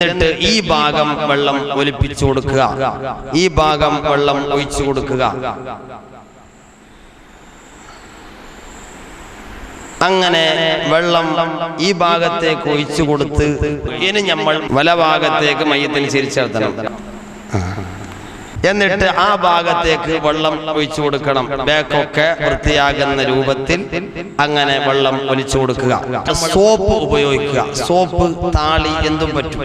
എന്നിട്ട് ഈ ഭാഗം വെള്ളം ഒലിപ്പിച്ചു കൊടുക്കുക, ഈ ഭാഗം വെള്ളം ഒഴിച്ചു കൊടുക്കുക. അങ്ങനെ വെള്ളം ഈ ഭാഗത്തേക്ക് ഒഴിച്ചു കൊടുത്ത് ഇനി നമ്മൾ വലഭാഗത്തേക്ക് മയ്യത്തിന് തിരിച്ചെത്തണം. എന്നിട്ട് ആ ഭാഗത്തേക്ക് വെള്ളം ഒഴിച്ചു കൊടുക്കണം. ബാക്കൊക്കെ വൃത്തിയാകുന്ന രൂപത്തിൽ അങ്ങനെ വെള്ളം ഒലിച്ചു കൊടുക്കുക. സോപ്പ് ഉപയോഗിക്കുക. സോപ്പ്, താളി എന്തും പറ്റും.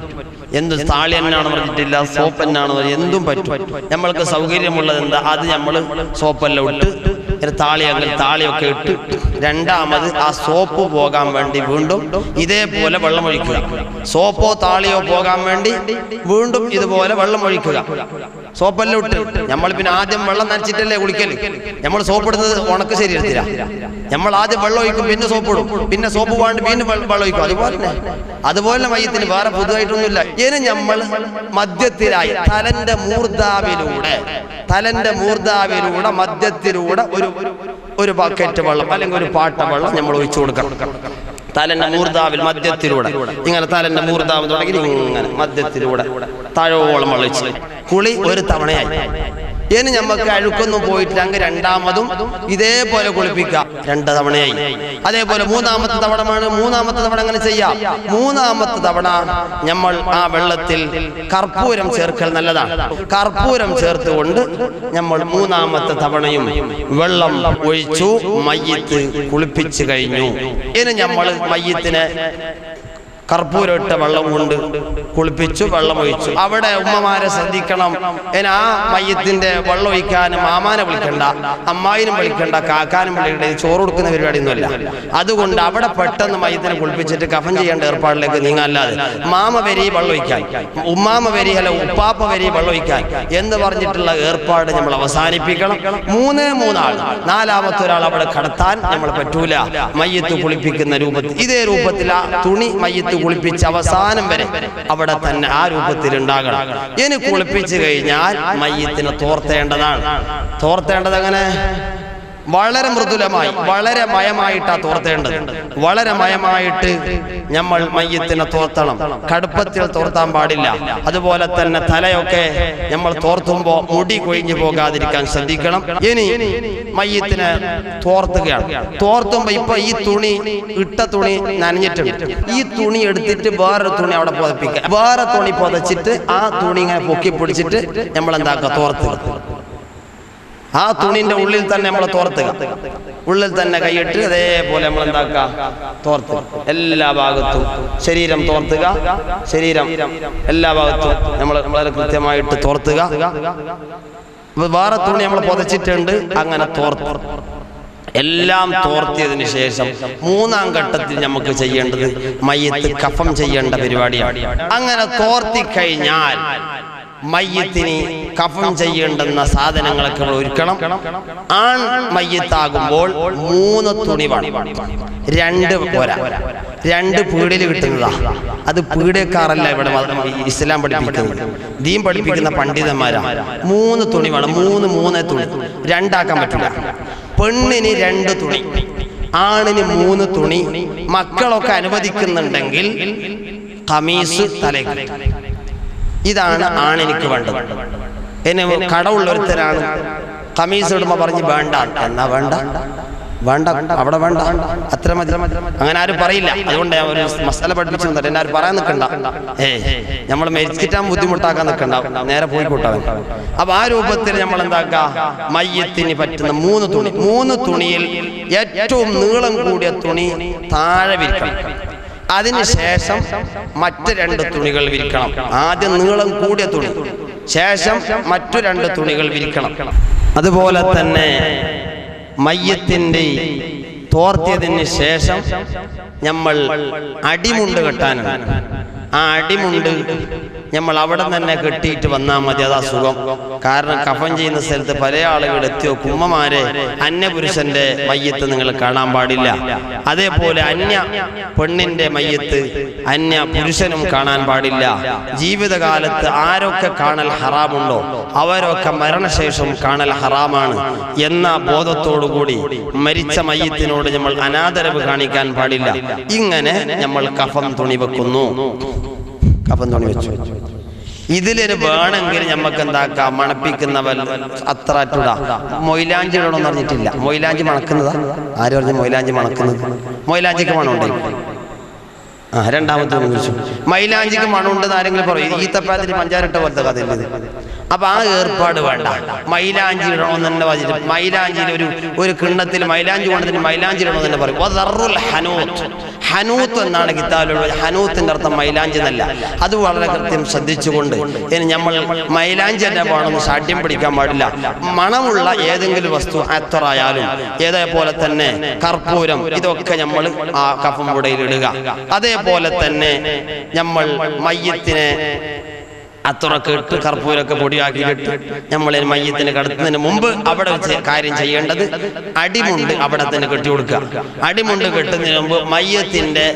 എന്ത് താളി എന്നാണ് പറഞ്ഞിട്ടില്ല, സോപ്പ് എന്നാണ് എന്തും പറ്റും. നമ്മൾക്ക് സൗകര്യമുള്ളത് എന്താ അത് നമ്മൾ സോപ്പെല്ലാം ഇട്ട് താളി അങ്ങനെ താളിയൊക്കെ ഇട്ട് രണ്ടാമത് ആ സോപ്പ് പോകാൻ വേണ്ടി വീണ്ടും ഇതേപോലെ വെള്ളം ഒഴിക്കുക. സോപ്പോ താളിയോ പോകാൻ വേണ്ടി വീണ്ടും ഇതുപോലെ വെള്ളം ഒഴിക്കുക. സോപ്പെല്ലാം ഇട്ട് നമ്മൾ പിന്നെ ആദ്യം വെള്ളം നനച്ചിട്ടല്ലേ കുളിക്കല്. നമ്മൾ സോപ്പ് ഇടുന്നത് ഉണക്ക് ശരീരത്തില. നമ്മൾ ആദ്യം വെള്ളം ഒഴിക്കും, പിന്നെ സോപ്പ് ഇടും, പിന്നെ സോപ്പ് പോകാണ്ട് പിന്നെ വെള്ളം ഒഴിക്കും. അതുപോലെ മയ്യത്തിന് വേറെ പുതുതായിട്ടൊന്നുമില്ല. ഇനി നമ്മൾ മധ്യത്തിലായി തലന്റെ മൂർധാവിലൂടെ മധ്യത്തിലൂടെ ഒരു ബക്കറ്റ് വെള്ളം അല്ലെങ്കിൽ ഒരു പാട്ട വെള്ളം നമ്മൾ ഒഴിച്ചു കൊടുക്കണം. തലന്റെ മൂർധാവിൽ മധ്യത്തിലൂടെ ഇങ്ങനെ തലന്റെ മൂർധാവ് തുടങ്ങി ഇങ്ങനെ മധ്യത്തിലൂടെ താഴോളം വെള്ളിച്ച് കുളി ഒരു തവണയായി. ഇനി നമുക്ക് അഴുക്കൊന്നും പോയിട്ടില്ലെങ്കിൽ രണ്ടാമതും ഇതേപോലെ കുളിപ്പിക്കാം, 2 തവണയായി. അതേപോലെ മൂന്നാമത്തെ തവണ അങ്ങനെ ചെയ്യാം. മൂന്നാമത്തെ തവണ നമ്മൾ ആ വെള്ളത്തിൽ കർപ്പൂരം ചേർക്കൽ നല്ലതാണ്. കർപ്പൂരം ചേർത്തുകൊണ്ട് നമ്മൾ മൂന്നാമത്തെ തവണയും വെള്ളം ഒഴിച്ചു മയ്യത്ത് കുളിപ്പിച്ചു കഴിഞ്ഞു. ഇനി നമ്മൾ മയ്യത്തിനെ കർപ്പൂരം ഇട്ട വെള്ളം കൊണ്ട് കുളിപ്പിച്ചു, വെള്ളം ഒഴിച്ചു. അവിടെ ഉമ്മമാരെ ശ്രദ്ധിക്കണം. ആ മയ്യത്തിന്റെ വെള്ളം ഒഴിക്കാനും മാമാനെ വിളിക്കണ്ട, അമ്മായിനും വിളിക്കണ്ട, കാക്കാനും വിളിക്കണ്ട. ചോറ് കൊടുക്കുന്ന പരിപാടിയൊന്നുമല്ല. അതുകൊണ്ട് അവിടെ പെട്ടെന്ന് മയ്യത്തിനെ കുളിപ്പിച്ചിട്ട് കഫൻ ചെയ്യേണ്ട ഏർപ്പാടിലേക്ക് നീങ്ങാല്ലാതെ മാമ വരി വെള്ളം ഒഴിക്കാൻ, ഉമ്മാമ വരി അല്ല ഉപ്പാപ്പ വരി വെള്ളം ഒഴിക്കാൻ എന്ന് പറഞ്ഞിട്ടുള്ള ഏർപ്പാട് നമ്മൾ അവസാനിപ്പിക്കണം. 3 ആൾ, 4ാമത്തെ ഒരാൾ അവിടെ കടത്താൻ നമ്മൾ പറ്റൂല. മയ്യത്ത് കുളിപ്പിക്കുന്ന രൂപത്തിൽ ഇതേ രൂപത്തിൽ ആ തുണി മയ്യത്ത് കുളിപ്പിച്ച് അവസാനം വരെ അവിടെ തന്നെ ആ രൂപത്തിൽ ഉണ്ടാകണം. ഇനി കുളിപ്പിച്ചു കഴിഞ്ഞാൽ മയ്യത്തിനെ തോർത്തേണ്ടതാണ്. തോർത്തേണ്ടത് അങ്ങനെ വളരെ മൃദുലമായി, വളരെ മയമായിട്ടാ തോർത്തേണ്ടത്. വളരെ മയമായിട്ട് നമ്മൾ മയ്യത്തിനെ തോർത്തണം. കടുപ്പത്തിൽ തോർത്താൻ പാടില്ല. അതുപോലെ തന്നെ തലയൊക്കെ നമ്മൾ തോർത്തുമ്പോൾ മുടി കൊഴിഞ്ഞു പോകാതിരിക്കാൻ ശ്രദ്ധിക്കണം. ഇനി മയ്യത്തിനെ തോർത്തുകയാണ്. തോർത്തുമ്പോ ഇപ്പൊ ഈ തുണി ഇട്ട തുണി നനഞ്ഞിട്ടുണ്ട്. ഈ തുണി എടുത്തിട്ട് വേറൊരു തുണി അവിടെ പുതപ്പിക്കുക. വേറെ തുണി പുതച്ചിട്ട് ആ തുണി ഇങ്ങനെ പൊക്കി പിടിച്ചിട്ട് നമ്മൾ എന്താക്കുക, തോർത്തുക. ആ തുണിന്റെ ഉള്ളിൽ തന്നെ നമ്മൾ തോർത്തുക. ഉള്ളിൽ തന്നെ കൈയിട്ട് അതേപോലെ നമ്മൾ എന്താക്കുക, തോർത്തുക. എല്ലാ ഭാഗത്തും ശരീരം തോർത്തുക. ശരീരം എല്ലാ ഭാഗത്തും നമ്മൾ വളരെ കൃത്യമായിട്ട് തോർത്തുക. വേറെ തുണി നമ്മൾ പുതച്ചിട്ടുണ്ട്, അങ്ങനെ തോർത്തു. എല്ലാം തോർത്തിയതിന് ശേഷം 3ാം ഘട്ടത്തിൽ നമുക്ക് ചെയ്യേണ്ടത് മയ്യത്ത് കഫം ചെയ്യേണ്ട പരിപാടിയാണ്. അങ്ങനെ തോർത്തി കഴിഞ്ഞാൽ മയ്യത്തിന് കഫം ചെയ്യേണ്ടുന്ന സാധനങ്ങളൊക്കെ ഒരുക്കണം. ആൺ മയ്യത്താകുമ്പോൾ 3 തുണി വേണം. 2 പോരാ, 2 പീടിയിൽ കിട്ടുന്നതാ. അത് പീഡിയക്കാരല്ല ഇവിടെ ഇസ്ലാം പഠിപ്പിക്കുന്നത്, ദീൻ പഠിപ്പിക്കുന്ന പണ്ഡിതന്മാരാ. 3 തുണി വേണം. 3 തുണി, 2 ആക്കാൻ പറ്റില്ല. പെണ്ണിന് 2 തുണി, ആണിന് 3 തുണി. മക്കളൊക്കെ അനുവദിക്കുന്നുണ്ടെങ്കിൽ ഖമീസ് തലയ്ക്ക്. ഇതാണ് ആണെനിക്ക് വേണ്ടത്. എന്നെ കടവുള്ളൊരുത്തരാണ് ഖമീസ് ഇടുമ്പോ പറഞ്ഞ് വേണ്ട എന്നാ വേണ്ട, അവിടെ വേണ്ട, അത്ര മതി, അങ്ങനെ ആരും പറയില്ല. അതുകൊണ്ട് ഞാൻ ഒരു മസാല പഠിപ്പിച്ചു തന്നിട്ട് എന്നെ ആരും പറയാൻ നിൽക്കണ്ട. നമ്മൾ മരിച്ചിട്ടാൻ ബുദ്ധിമുട്ടാക്കാൻ നിൽക്കണ്ട, നേരെ പോയിക്കോട്ടാവൻ. അപ്പൊ ആ രൂപത്തിൽ നമ്മൾ എന്താക്കുക, മയ്യത്തിന് പറ്റുന്ന 3 തുണി. 3 തുണിയിൽ ഏറ്റവും നീളം കൂടിയ തുണി താഴെ വിരിക്കണം. അതിനുശേഷം മറ്റ് 2 തുണികൾ വിരിക്കണം. ആദ്യം നീളം കൂടിയ തുണി, ശേഷം മറ്റു 2 തുണികൾ വിരിക്കണം. അതുപോലെ തന്നെ മയ്യത്തിന്റെ തോർത്തിയതിന് ശേഷം നമ്മൾ അടിമുണ്ട് കെട്ടാനാണ്. ആ അടിമുണ്ട് നമ്മൾ അവിടെ തന്നെ കെട്ടിയിട്ട് വന്നാൽ മതി, അതാ സുഖം. കാരണം കഫൻ ചെയ്യുന്ന സ്ഥലത്ത് പല ആളുകൾ എത്തിയോ കുമ്മമാരെ അന്യപുരുഷന്റെ മയ്യത്ത് നിങ്ങൾ കാണാൻ പാടില്ല. അതേപോലെ അന്യ പെണ്ണിന്റെ മയ്യത്ത് അന്യ പുരുഷനും കാണാൻ പാടില്ല. ജീവിതകാലത്ത് ആരൊക്കെ കാണൽ ഹറാമുണ്ടോ അവരൊക്കെ മരണശേഷം കാണൽ ഹറാമാണ് എന്ന ബോധത്തോടുകൂടി മരിച്ച മയ്യത്തിനോട് നമ്മൾ അനാദരവ് കാണിക്കാൻ പാടില്ല. ഇങ്ങനെ നമ്മൾ കഫൻ തുണി വെക്കുന്നു. കഫൻ തുണി വെച്ചു. ഇതിലൊരു വേണമെങ്കിൽ നമുക്ക് എന്താക്കാം, മണപ്പിക്കുന്നവൻ അത്ര അറ്റുടാ. മൊയിലാഞ്ചി ഇടണമെന്ന് പറഞ്ഞിട്ടില്ല. മൊയിലാഞ്ചി മണക്കുന്നതാ? ആര് പറഞ്ഞു മൊയിലാഞ്ചി മണക്കുന്നത്? മൊയിലാഞ്ചിക്ക് മണമുണ്ടോ? രണ്ടാമത്തെ ചോദിച്ചു, മൈലാഞ്ചിക്ക് മണമുണ്ടെന്ന് ആരെങ്കിലും പറയും? ഈത്തപ്പഴത്തിന് പഞ്ചാരിട്ട പോലത്തെ കഥയില്ലത്. അപ്പൊ ആ ഏർപ്പാട് വേണ്ട. മൈലാഞ്ചി ഇടണമെന്ന് തന്നെ പറഞ്ഞിട്ട് മൈലാഞ്ചിയിൽ ഒരു കിണ്ണത്തിൽ മൈലാഞ്ചി കൊണ്ടതിന് മൈലാഞ്ചി ഇടണമെന്ന് തന്നെ പറയും. ഹനൂത്ത് എന്നാണ് കിതാബിലുള്ള. ഹനൂത്തിന്റെ അർത്ഥം മൈലാഞ്ചി എന്നല്ല. അത് വളരെ കൃത്യം ശ്രദ്ധിച്ചുകൊണ്ട് ഇനി നമ്മൾ മൈലാഞ്ചി തന്നെ വേണമെന്ന് ശാഠ്യം പിടിക്കാൻ പാടില്ല. മണമുള്ള ഏതെങ്കിലും വസ്തു, അത്തറായാലും ഏതേപോലെ തന്നെ കർപ്പൂരം, ഇതൊക്കെ നമ്മൾ ആ കഫം പുടയിൽ ഇടുക. അതേപോലെ തന്നെ നമ്മൾ മയ്യത്തിനെ അത്തുറൊക്കെ ഇട്ട് കർപ്പൂരൊക്കെ പൊടിയാക്കിയിട്ട് നമ്മൾ മയ്യത്തിന് കടത്തുന്നതിന് മുമ്പ് അവിടെ വെച്ച് കാര്യം ചെയ്യേണ്ടത് അടിമുണ്ട് അവിടെ തന്നെ കെട്ടി കൊടുക്കുക. അടിമുണ്ട് കെട്ടുന്നതിന് മുമ്പ് മയ്യത്തിന്റെ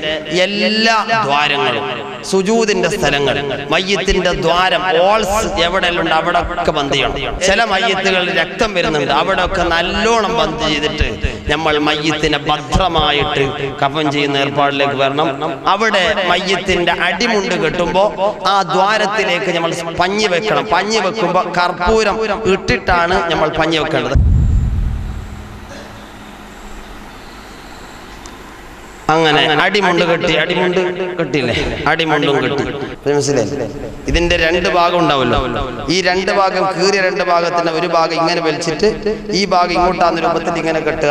എല്ലാ ദ്വാരങ്ങളും, സുജൂദിന്റെ സ്ഥലങ്ങൾ, മയ്യത്തിന്റെ ദ്വാരം, ഓൾസ് എവിടെയെല്ലാം ഉണ്ട് അവിടെ ഒക്കെ ബന്ദ് ചെയ്യണം. ചില മയ്യത്തുകളിൽ രക്തം വരുന്നുണ്ട്, അവിടെ ഒക്കെ നല്ലോണം ബന്ദ് ചെയ്തിട്ട് നമ്മൾ മയ്യത്തിനെ ഭദ്രമായിട്ട് കഫൻ ചെയ്യുന്ന ഏർപ്പാടിലേക്ക് വരണം. അവിടെ മയ്യത്തിന്റെ അടിമുണ്ട് കെട്ടുമ്പോ ആ ദ്വാരത്തിലേക്ക് നമ്മൾ പഞ്ഞി വെക്കണം. പഞ്ഞി വെക്കുമ്പോൾ കർപ്പൂരം ഇട്ടിട്ടാണ് നമ്മൾ പഞ്ഞി വെക്കേണ്ടത്. അങ്ങനെ അടിമുണ്ട് കെട്ടി, അടിമുണ്ട് കെട്ടില്ലേ, അടിമുണ്ടും കെട്ടി, മനസ്സിലായി? ഇതിന്റെ രണ്ട് ഭാഗം ഉണ്ടാവല്ലോ. ഈ രണ്ട് ഭാഗം, കീറിയ രണ്ട് ഭാഗത്തിന്റെ ഒരു ഭാഗം ഇങ്ങനെ വലിച്ചിട്ട് ഈ ഭാഗം ഇങ്ങോട്ടാന്ന രൂപത്തിൽ ഇങ്ങനെ കെട്ടുക.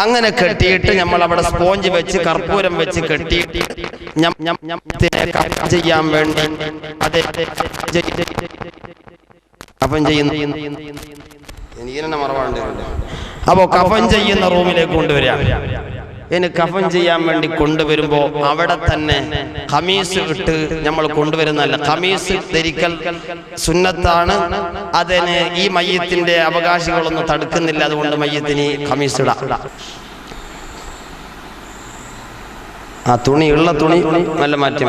അങ്ങനെ കെട്ടിയിട്ട് നമ്മൾ അവിടെ സ്പോഞ്ച് വെച്ച് കർപ്പൂരം വെച്ച് കെട്ടിയിട്ട് ചെയ്യാൻ വേണ്ടി കഫൻ ചെയ്യുന്ന മറവാണ്ട്. അപ്പോ കഫൻ ചെയ്യുന്ന റൂമിലേക്ക് കൊണ്ടുവരിക. ഇനി കഫൻ ചെയ്യാൻ വേണ്ടി കൊണ്ടുവരുമ്പോ അവിടെ തന്നെ ഖമീസ് ഇട്ട് നമ്മൾ കൊണ്ടുവരുന്നതല്ല. ഖമീസ് ധരിക്കൽ സുന്നത്താണ്. അതിന് ഈ മയ്യത്തിന്റെ അവകാശികളൊന്നും തടുക്കുന്നില്ല. അതുകൊണ്ട് മയ്യത്തിന് ഖമീസ് ഇടാം. ആ തുണി, ഉള്ള തുണി നല്ല മാറ്റി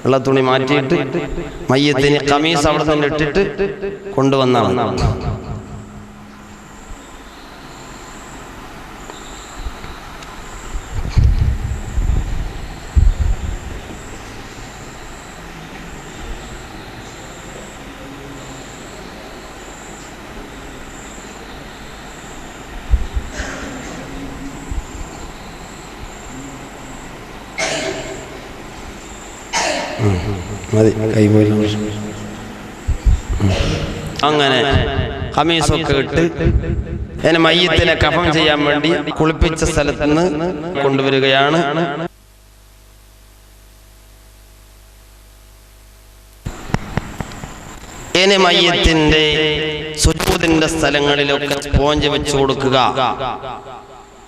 ഉള്ള തുണി മാറ്റിയിട്ട് മയ്യത്തിന് ഖമീസ് അവിടെ തന്നെ ഇട്ടിട്ട് കൊണ്ടുവന്നാണ്. അങ്ങനെ ഖമീസൊക്കെ ഇട്ട് എന്നെ മയ്യത്തിനെ കഫൻ ചെയ്യാൻ വേണ്ടി കുളിപ്പിച്ച സ്ഥലത്ത് നിന്ന് കൊണ്ടുവരികയാണ്. ഇനി മയ്യത്തിന്റെ സുജൂദിന്റെ സ്ഥലങ്ങളിലൊക്കെ സ്പോഞ്ച് വെച്ചു കൊടുക്കുക.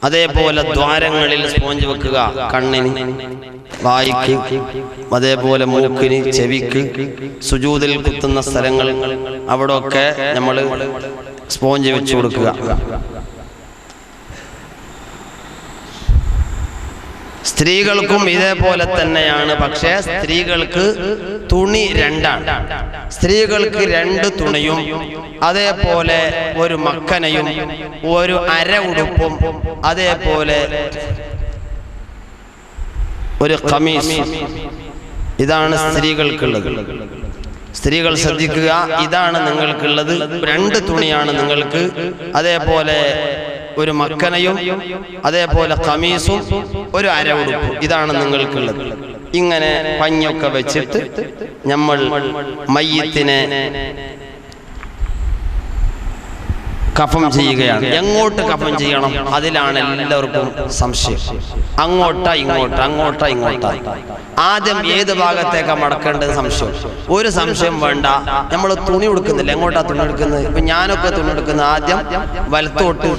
അതേപോലെ ദ്വാരങ്ങളിൽ സ്പോഞ്ച് വെക്കുക. കണ്ണിന്, വായിക്ക്, അതേപോലെ മൂക്കിന്, ചെവിക്ക്, സുജൂദിൽ കുത്തുന്ന സ്ഥലങ്ങൾ അവിടെ ഒക്കെ നമ്മൾ സ്പോഞ്ച് വെച്ചു കൊടുക്കുക. സ്ത്രീകൾക്കും ഇതേപോലെ തന്നെയാണ്. പക്ഷേ സ്ത്രീകൾക്ക് തുണി രണ്ടാണ്. സ്ത്രീകൾക്ക് രണ്ട് തുണിയും അതേപോലെ ഒരു മക്കനയും ഒരു അര ഉടുപ്പും അതേപോലെ ഒരു ഖമീസ്. ഇതാണ് സ്ത്രീകൾക്കുള്ളത്. സ്ത്രീകൾ ശ്രദ്ധിക്കുക, ഇതാണ് നിങ്ങൾക്കുള്ളത്. രണ്ട് തുണിയാണ് നിങ്ങൾക്ക്. അതേപോലെ ഒരു മക്കനയും അതേപോലെ ഖമീസും ഒരു അര ഉടുപ്പും. ഇതാണ് നിങ്ങൾക്കുള്ളത്. ഇങ്ങനെ പഞ്ഞൊക്കെ വെച്ചിട്ട് നമ്മൾ മയ്യത്തിനെ കഫം ചെയ്യുകയാണ്. എങ്ങോട്ട് കഫം ചെയ്യണം? അതിലാണ് എല്ലാവർക്കും സംശയം. അങ്ങോട്ടാ ഇങ്ങോട്ടാ, അങ്ങോട്ടാ ഇങ്ങോട്ടാ. ആദ്യം ഏത് ഭാഗത്തേക്കാ മടക്കേണ്ടത് സംശയം. ഒരു സംശയം വേണ്ട. നമ്മൾ തുണി ഉടുക്കുന്നില്ല, എങ്ങോട്ടാ തുണി എടുക്കുന്നത്? ഇപ്പൊ ഞാനൊക്കെ തുണി എടുക്കുന്നത് ആദ്യം വലത്തോട്ട്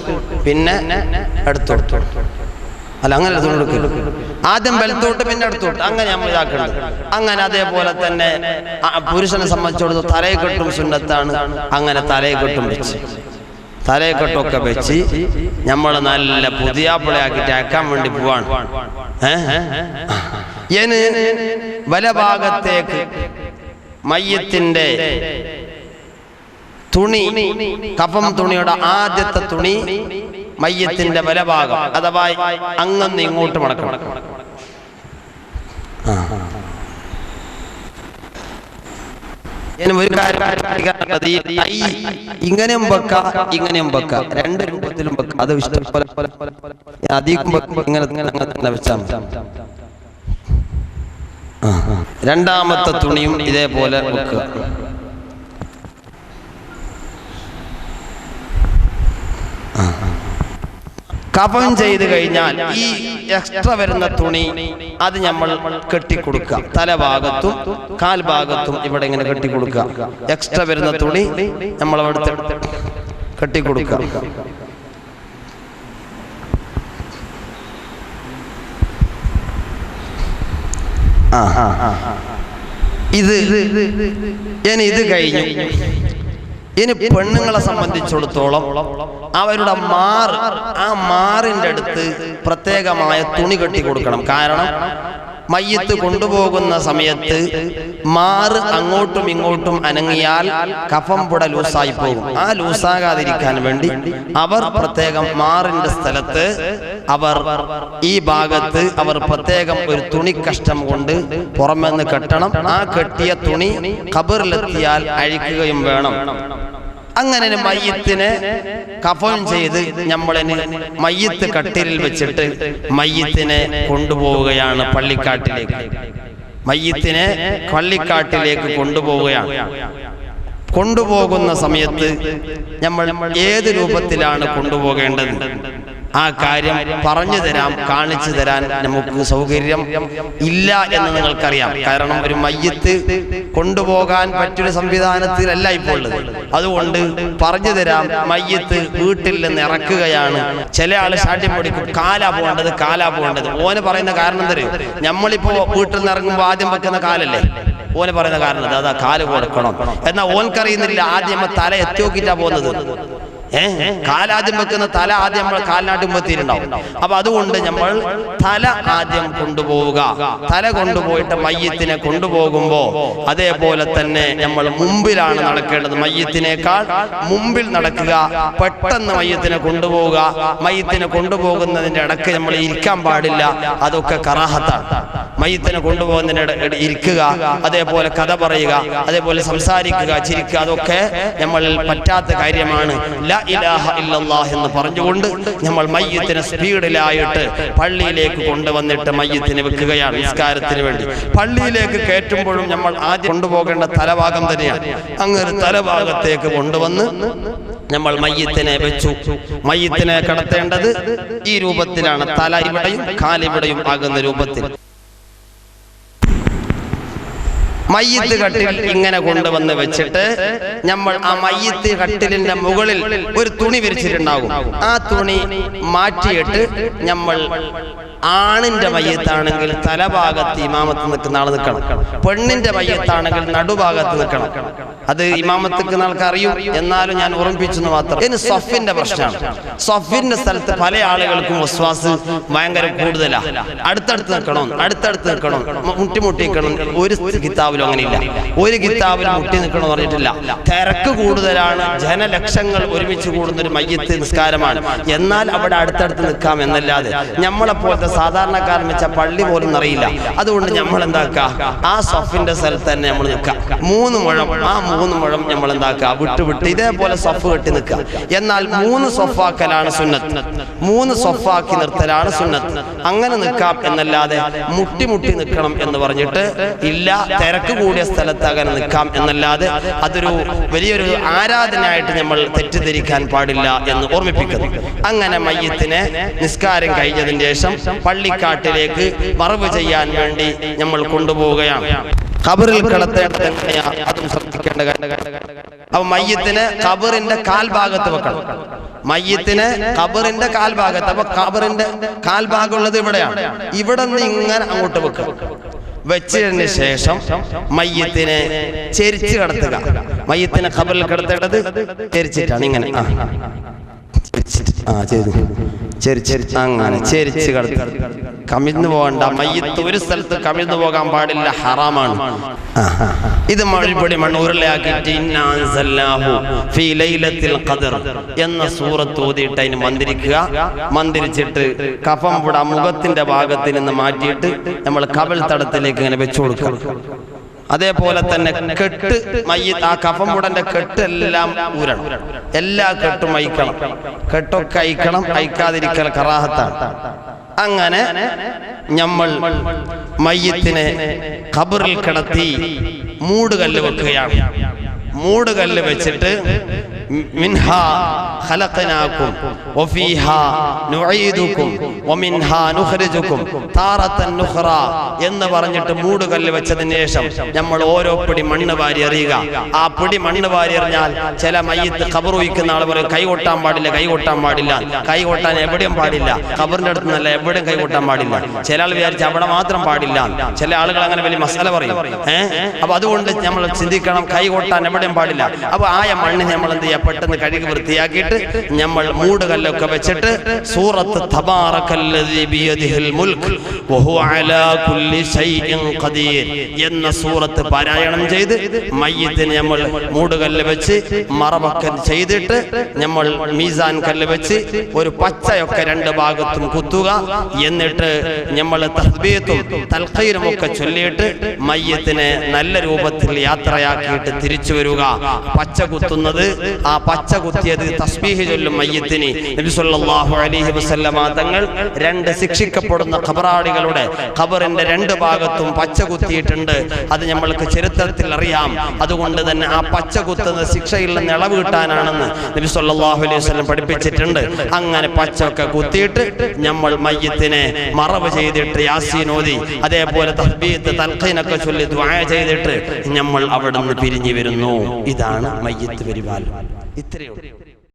പിന്നെ എടുത്തോട്ട്. അല്ല, അങ്ങനെ തുണി എടുക്കില്ല. ആദ്യം വലത്തോട്ട് പിന്നെ എടുത്തോട്ട്, അങ്ങനെ നമ്മൾ ഇതാക്കേണ്ടത്. അങ്ങനെ അതേപോലെ തന്നെ പുരുഷനെ സംബന്ധിച്ചിടത്തോളം തലയെ കെട്ടും സുന്നത്താണ്. അങ്ങനെ തലയെ കെട്ടും വെച്ച് തലയെക്കെട്ടൊക്കെ വെച്ച് നമ്മൾ നല്ല പുതിയാപ്പിളയാക്കിട്ട് അയക്കാൻ വേണ്ടി പോവാണ്. വലഭാഗത്തേക്ക് മയ്യത്തിന്റെ തുണി, കഫം തുണിയുടെ ആദ്യത്തെ തുണി മയ്യത്തിന്റെ വലഭാഗം അഥവാ അങ്ങന്ന് ഇങ്ങോട്ട് മടക്കണം. ഒരു കാര്യം ഇങ്ങനെയും വെക്ക ഇങ്ങനെയും വെക്ക, രണ്ട് രൂപത്തിലും വെക്ക. അത് ഇഷ്ടംപോലെ അധികം ഇങ്ങനെ വെച്ചാൽ രണ്ടാമത്തെ തുണിയും ഇതേപോലെ വെക്കുക. കഫൻ ചെയ്ത് കഴിഞ്ഞാൽ ഈ എക്സ്ട്രാ വരുന്ന തുണി അത് നമ്മൾ കെട്ടിക്കൊടുക്കുക. തലഭാഗത്തും കാൽഭാഗത്തും ഇവിടെ ഇങ്ങനെ കെട്ടിക്കൊടുക്കുക. എക്സ്ട്രാ വരുന്ന തുണി നമ്മൾ അവിടുത്തെ കെട്ടിക്കൊടുക്കുക. ഇത് കഴിഞ്ഞു. ഇനി പെണ്ണുങ്ങളെ സംബന്ധിച്ചിടത്തോളം അവരുടെ മാറിന്റെ അടുത്ത് പ്രത്യേകമായ തുണി കെട്ടി കൊടുക്കണം. കാരണം മയ്യത്ത് കൊണ്ടുപോകുന്ന സമയത്ത് മാറ് അങ്ങോട്ടും ഇങ്ങോട്ടും അനങ്ങിയാൽ കഫം പുട ലൂസായി പോകും. ആ ലൂസാകാതിരിക്കാൻ വേണ്ടി അവർ പ്രത്യേകം മാറിന്റെ സ്ഥലത്ത് ഈ ഭാഗത്ത് അവർ പ്രത്യേകം ഒരു തുണി കഷ്ടം കൊണ്ട് പുറമെന്ന് കെട്ടണം. ആ കെട്ടിയ തുണി ഖബറിലെത്തിയാൽ അഴിക്കുകയും വേണം. അങ്ങനെ മയ്യത്തിനെ കഫൻ ചെയ്ത് നമ്മളിന് മയ്യത്ത് കട്ടിലിൽ വെച്ചിട്ട് മയ്യത്തിനെ കൊണ്ടുപോവുകയാണ് പള്ളിക്കാട്ടിലേക്ക്. മയ്യത്തിനെ പള്ളിക്കാട്ടിലേക്ക് കൊണ്ടുപോവുകയാണ്. കൊണ്ടുപോകുന്ന സമയത്ത് നമ്മൾ ഏത് രൂപത്തിലാണ് കൊണ്ടുപോകേണ്ടത് ആ കാര്യം പറഞ്ഞു തരാം, കാണിച്ചു തരാൻ നമുക്ക് സൗകര്യം ഇല്ല എന്ന് നിങ്ങൾക്കറിയാം. കാരണം ഒരു മയ്യത്ത് കൊണ്ടുപോകാൻ പറ്റൊരു സംവിധാനത്തിലല്ല ഇപ്പോൾ ഉള്ളത്. അതുകൊണ്ട് പറഞ്ഞു തരാം. മയ്യത്ത് വീട്ടിൽ നിന്ന് ഇറക്കുകയാണ്. ചില ആള് ശാഠ്യം പിടിക്കും, കാലാ പോകേണ്ടത്. ഓന് പറയുന്ന കാരണം തരും. നമ്മളിപ്പോ വീട്ടിൽ നിന്ന് ഇറങ്ങുമ്പോൾ ആദ്യം വെക്കുന്ന കാലല്ലേ, ഓന് പറയുന്ന കാരണം അതാ കാല് കൊടുക്കണം. എന്നാൽ ഓൻക്കറിയുന്നില്ല ആദ്യം തല എത്തി നോക്കിയിട്ടാ പോകുന്നത്. കാലാദ്യം വെക്കുന്ന തല ആദ്യം നമ്മൾ കാലിനാട്ടും വെത്തിയിട്ടുണ്ടാവും. അപ്പൊ അതുകൊണ്ട് നമ്മൾ തല ആദ്യം കൊണ്ടുപോവുക. തല കൊണ്ടുപോയിട്ട് മയ്യത്തിനെ കൊണ്ടുപോകുമ്പോ അതേപോലെ തന്നെ നമ്മൾ മുമ്പിലാണ് നടക്കേണ്ടത്. മയ്യത്തിനേക്കാൾ മുമ്പിൽ നടക്കുക. പെട്ടെന്ന് മയ്യത്തിനെ കൊണ്ടുപോവുക. മയ്യത്തിനെ കൊണ്ടുപോകുന്നതിന്റെ ഇടയ്ക്ക് നമ്മൾ ഇരിക്കാൻ പാടില്ല. അതൊക്കെ കറാഹത്താണ്. മയ്യത്തിനെ കൊണ്ടുപോകുന്നതിന്റെ ഇരിക്കുക, അതേപോലെ കഥ പറയുക, അതേപോലെ സംസാരിക്കുക, ചിരിക്കുക, അതൊക്കെ നമ്മൾ പറ്റാത്ത കാര്യമാണ്. ലാ ഇലാഹ ഇല്ലല്ലാഹ് എന്ന് പറഞ്ഞുകൊണ്ട് നമ്മൾ മയ്യത്തിനെ സ്പീഡിലായിട്ട് പള്ളിയിലേക്ക് കൊണ്ടുവന്നിട്ട് മയ്യത്തിനെ വെക്കുകയാണ് നിസ്കാരത്തിന് വേണ്ടി. പള്ളിയിലേക്ക് കയറ്റുമ്പോഴും നമ്മൾ ആദ്യം കൊണ്ടുപോകേണ്ട തലഭാഗം തന്നെയാണ്. അങ്ങനെ തലഭാഗത്തേക്ക് കൊണ്ടുവന്ന് നമ്മൾ മയ്യത്തിനെ വെച്ചു. മയ്യത്തിനെ കടത്തേണ്ടത് ഈ രൂപത്തിലാണ്. തല ഇവിടെയും കാലിവിടെയും ആകുന്ന രൂപത്തിൽ മയ്യത്ത് കട്ടിൽ ഇങ്ങനെ കൊണ്ടുവന്ന് വെച്ചിട്ട് നമ്മൾ ആ മയ്യത്ത് കട്ടിലിന്റെ മുകളിൽ ഒരു തുണി വിരിച്ചിട്ടുണ്ടാകും. ആ തുണി മാറ്റിയിട്ട് നമ്മൾ ആണിന്റെ മയ്യത്താണെങ്കിൽ തലഭാഗത്ത് ഇമാമത്ത് നിൽക്കുന്ന ആൾ നിൽക്കണം. പെണ്ണിന്റെ മയ്യത്താണെങ്കിൽ നടുഭാഗത്ത് നിൽക്കണം. അത് ഇമാമത്ത് നിൽക്കുന്ന ആൾക്ക് അറിയും, എന്നാലും ഞാൻ ഓർമ്മിപ്പിച്ചെന്ന് മാത്രം. ഇനി സഫിന്റെ പ്രശ്നമാണ്. സഫിന്റെ സ്ഥലത്ത് പല ആളുകൾക്കും വസ്വാസ് ഭയങ്കര കൂടുതലാണ്. അടുത്തടുത്ത് നിൽക്കണം, മുട്ടി നിൽക്കണം. ഒരു കിതാബിലും അങ്ങനെയില്ല. ഒരു കിതാബിലും മുട്ടി നിൽക്കണം പറഞ്ഞിട്ടില്ല. തിരക്ക് കൂടുതലാണ്, ജനലക്ഷങ്ങൾ ഒരുമിച്ച് കൂടുന്ന ഒരു മയ്യത്ത് നിസ്കാരമാണ്. എന്നാൽ അവിടെ അടുത്തടുത്ത് നിൽക്കാം എന്നല്ലാതെ നമ്മളെപ്പോലത്തെ സാധാരണക്കാരൻ വെച്ച പള്ളി പോലും അറിയില്ല. അതുകൊണ്ട് നമ്മൾ എന്താക്കുക, ആ സഫിന്റെ സ്ഥലത്ത് തന്നെ നമ്മൾ നിൽക്കുക. 3 മുഴം, ആ 3 മുഴം നമ്മൾ എന്താക്കുക, വിട്ട് ഇതേപോലെ സഫ് കെട്ടി നിൽക്കുക. എന്നാൽ 3 സഫാക്കലാണ് സുന്നത്ത്. 3 സഫാക്കി നിർത്തലാണ് സുന്നത്ത്. അങ്ങനെ നിൽക്കാം എന്നല്ലാതെ മുട്ടി നിൽക്കണം എന്ന് പറഞ്ഞിട്ട് ഇല്ല. തിരക്ക് കൂടിയ സ്ഥലത്ത് അങ്ങനെ നിൽക്കാം എന്നല്ലാതെ അതൊരു വലിയൊരു ആരാധനയായിട്ട് നമ്മൾ തെറ്റിദ്ധരിക്കാൻ പാടില്ല എന്ന് ഓർമ്മിപ്പിക്കുന്നു. അങ്ങനെ മയ്യത്തിനെ നിസ്കാരം കഴിഞ്ഞതിന് ശേഷം പള്ളിക്കാട്ടിലേക്ക് മറവ് ചെയ്യാൻ വേണ്ടി നമ്മൾ കൊണ്ടുപോവുകയാണ്. ഖബറിൽ കിടത്തേണ്ടത് എങ്ങനെയാണ് അതും ശ്രദ്ധിക്കേണ്ട കാര്യം. അപ്പൊ മയ്യത്തിനെ ഖബറിന്റെ കാൽഭാഗത്ത് വെക്കണം. മയ്യത്തിനെ ഖബറിന്റെ കാൽഭാഗത്ത്. അപ്പൊ ഖബറിന്റെ കാൽഭാഗം ഉള്ളത് ഇവിടെയാണ്. ഇവിടെ നിന്ന് ഇങ്ങനെ അങ്ങോട്ട് വെക്കുക. വെച്ചതിന് ശേഷം മയ്യത്തിനെ ചെരിച്ച് കിടത്തുക. മയ്യത്തിനെ ഖബറിൽ കിടത്തേണ്ടത് ചെരിച്ചിട്ടാണ്. ഇങ്ങനെ അങ്ങനെ ചെരിച്ച് കിടത്തി. കമിഴ്ന്നു പോകണ്ട. മയ്യത്ത് ഒരു സ്ഥലത്ത് കമിഴ്ന്നു പോകാൻ പാടില്ല, ഹറാമാണ്. ഇത് മഴപൊടി മണ്ണൂരിലാക്കിയിട്ട് ഇന്നാ അൻസൽനാഹു ഫീ ലൈലത്തിൽ ഖദർ എന്ന സൂറത്ത് ഓതിയിട്ട് അതിന് മന്ത്രിക്കുക. മന്ത്രിച്ചിട്ട് കഫം പുട മുഖത്തിന്റെ ഭാഗത്തിൽ നിന്ന് മാറ്റിയിട്ട് നമ്മൾ കവിൾ തടത്തിലേക്ക് ഇങ്ങനെ വെച്ചു കൊടുക്കണം. അതേപോലെ തന്നെ കെട്ട് മയ്യത്ത്, ആ കഫംപുടന്റെ കെട്ടെല്ലാം ഊരണം. എല്ലാ കെട്ടും അയക്കണം. കെട്ടൊക്കെ അയക്കണം. അയക്കാതിരിക്കൽ കറാഹത്താണ്. അങ്ങനെ നമ്മൾ മയ്യത്തിനെ ഖബറിൽ കിടത്തി മൂടുകല്ല് വെക്കുകയാണ്. മൂടുകല്ല് വെച്ചിട്ട് മിൻഹാ ഖലഖനാകും വഫീഹാ നുഈദുകും വമിൻഹാ നുഖ്രിജുകും താറത്തൻ നുഖ്റ എന്ന് പറഞ്ഞിട്ട് മൂടുകല്ല് വെച്ചതിന് ശേഷം നമ്മൾ ഓരോ പിടി മണ്ണ് വാരി എറിയുക. ആ പിടി മണ്ണ് വാരി എറിഞ്ഞാൽ ചില മയ്യത്ത് ഖബർ വയ്ക്കുന്ന ആൾ പറയും കൈ കൊട്ടാൻ പാടില്ല, കൈ കൊട്ടാൻ പാടില്ല. കൈ കൊട്ടാൻ എവിടെയും പാടില്ല, ഖബറിന്റെ അടുത്ത് നല്ല എവിടെയും കൈ കൊട്ടാൻ പാടില്ല. ചില ആൾ വിചാരിച്ച് അവിടെ മാത്രം പാടില്ല. ചില ആളുകൾ അങ്ങനെ വലിയ മസാല പറയും. അപ്പൊ അതുകൊണ്ട് നമ്മൾ ചിന്തിക്കണം, കൈ കൊട്ടാൻ എവിടെയും പാടില്ല. അപ്പൊ ആയ മണ്ണ് നമ്മൾ എന്ത് ചെയ്യുക, പെട്ടെന്ന് കഴുകി വൃത്തിയാക്കിയിട്ട് നമ്മൾ മൂടുകല്ലൊക്കെ വെച്ചിട്ട് സൂറത്ത് തബാറകല്ലദീ ബിയദിഹിൽ മുൽക്ക് വഹുവ അലാ കുല്ലി ശൈഇൻ ഖദീർ എന്ന സൂറത്ത് പാരായണം ചെയ്ത് മയ്യിത്തിനെ നമ്മൾ മൂടുകല്ല് വെച്ച് മറവക്കൽ ചെയ്തിട്ട് നമ്മൾ മീസാൻ കല്ല് വെച്ച് ഒരു പച്ചയൊക്കെ രണ്ട് ഭാഗത്തും കുത്തുക. എന്നിട്ട് നമ്മൾ തസ്ബീഹും തൽഖീറും ഒക്കെ ചൊല്ലിയിട്ട് മയ്യിത്തിനെ നല്ല രൂപത്തിൽ യാത്രയാക്കിയിട്ട് തിരിച്ചു വരിക. പച്ച കുത്തുന്നത്, ആ പച്ച കുത്തിയത് തസ്ബീഹ് ചൊല്ലും മയ്യത്തിന്. നബി സല്ലല്ലാഹു അലൈഹി വസല്ലമ തങ്ങൾ രണ്ട് ശിക്ഷിക്കപ്പെടുന്ന ഖബറാളികളുടെ ഖബറിന്റെ രണ്ട് ഭാഗത്തും പച്ച കുത്തിയിട്ടുണ്ട്. അത് നമ്മൾക്ക് ചരിത്രത്തിൽ അറിയാം. അതുകൊണ്ട് തന്നെ ആ പച്ച കുത്തുന്ന ശിക്ഷയിൽ നിന്ന് ഇളവ് കിട്ടാനാണെന്ന് നബി സല്ലല്ലാഹു അലൈഹി വസല്ലം പഠിപ്പിച്ചിട്ടുണ്ട്. അങ്ങനെ പച്ചൊക്കെ കുത്തിയിട്ട് നമ്മൾ മയ്യത്തിനെ മറവ് ചെയ്തിട്ട് യാസീൻ ഓതി അതേപോലെ തസ്ബീഹ് തൽഖീനൊക്കെ ചൊല്ലി ദുആ ചെയ്തിട്ട് നമ്മൾ അവിടെ നിന്ന് പിരിഞ്ഞു വരുന്നു. ഇതാണ് മയ്യത്ത് പരിപാലനം. ഇത്രയേ ഉള്ളൂ.